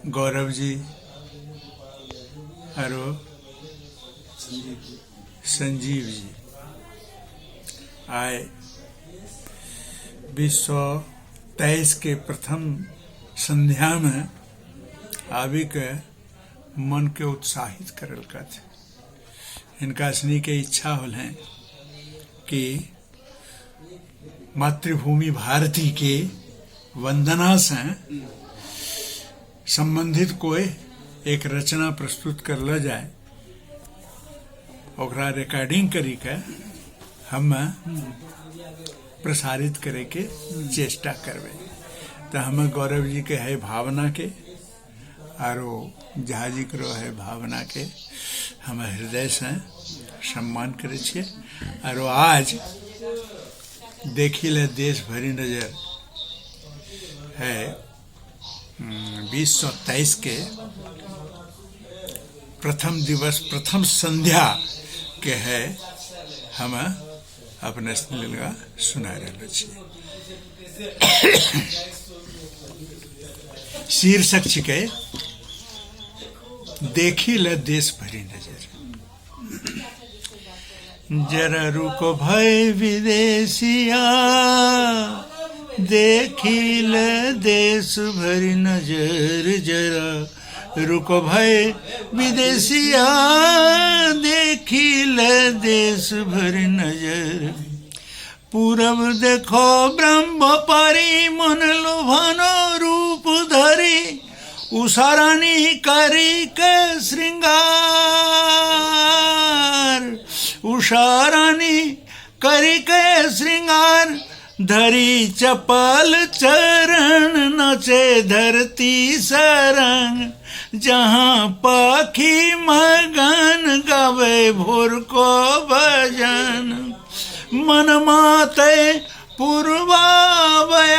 गौरव जी और संजीव जी आए 2023 के प्रथम संध्या में आबि के मन के उत्साहित करल का थे। इनका सनी के इच्छा होल है कि मातृभूमि भारती के वंदना से संबंधित कोई एक रचना प्रस्तुत कर ल जाए, ओकरा रिकॉर्डिंग करी के हम प्रसारित करे के चेष्टा करबे। तो हम गौरव जी के है भावना के और जहाजी करो है भावना के हम हृदय से सम्मान करे छिए। और आज देखिले देश भरी नजर है 2023 के प्रथम दिवस प्रथम संध्या के है हम अपने लीला सुना रहे छिए। शीर्षक छिके देखिले देश भरी नजर। जरा रुको भय विदेशिया, देखिले देश भरी नजर। जरा रुको भय विदेशिया, देखिले देश भरी नजर। पूरब देखो ब्रह्म पारी, मन लुभानो रूप धरी। उषारानी करी के श्रृंगार, उषारानी करी के श्रृंगार। धरी चपल चरण नचे धरती सरंग। जहाँ पाखी मगन गावे भोर को भजन। मन माते पूर्वा बयार,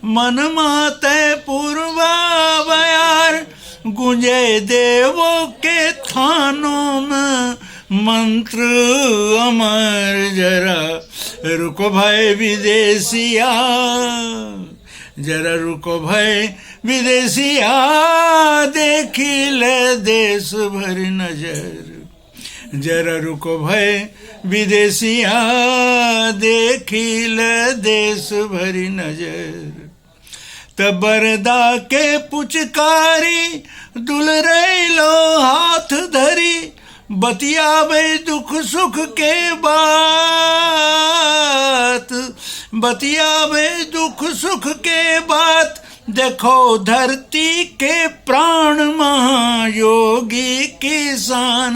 मन माते पूर्वा बयार। गुंजे देवों के थानों में मंत्र अमर। जरा रुको भाई विदेशिया, जरा रुको भाई विदेशिया, देखिले देश भरी नजर। जरा रुको भाई विदेशिया, देखिले देश भरी नजर। तबरदा के पुचकारी, दुलरेलो हाथ धरी। बतियाबे दुख सुख के बात, बतियाबे दुख सुख के बात। देखो धरती के प्राण महायोगी किसान।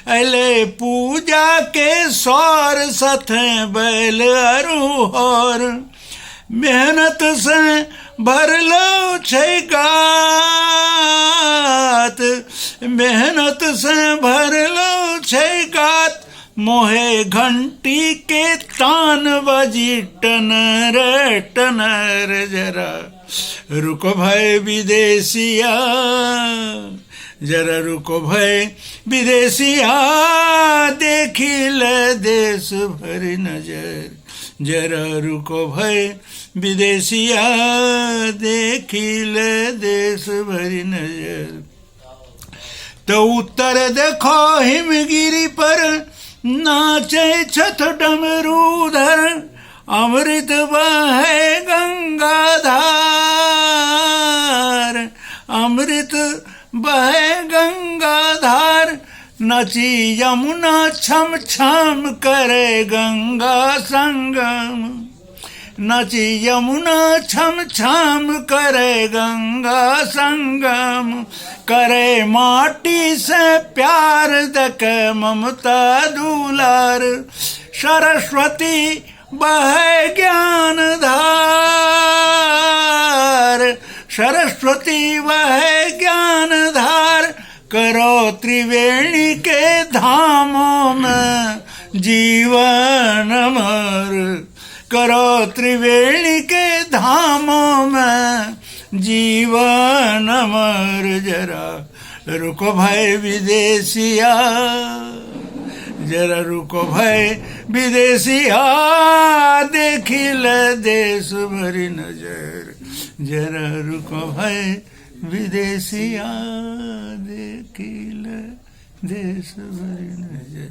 अले पूजा के सौर सथे बैल अरुहर। मेहनत से भरलो छे गात, मेहनत से भरलो छे गात। मोहे घंटी के तान बजी टनर टनर। जरा रुको भाई विदेशिया, जरा रुको भाई विदेशिया, देखिले देश भरी नजर। जरा रुको भाई विदेशिया, देखिले देश भरी नजर। तो उत्तर देखो हिमगिरी पर, नाचे छठ डमरूधर। अमृत बहे गंगाधार, अमृत बहे गंगाधार। नची यमुना छम छम करे गंगा संगम। नची यमुना छम छम करे गंगा संगम। करे माटी से प्यार दके ममता दुलार। सरस्वती बहे ज्ञान धार, सरस्वती बहे ज्ञान धार। करो त्रिवेणी के धामों में जीवन अमर। करो त्रिवेणी के धामों में जीवन अमर। जरा रुको भाई विदेशिया, जरा रुको भाई विदेशिया देखिल देश भरी नजर, जरा रुको भाई विदेशिया देखिल देश भरी नजर।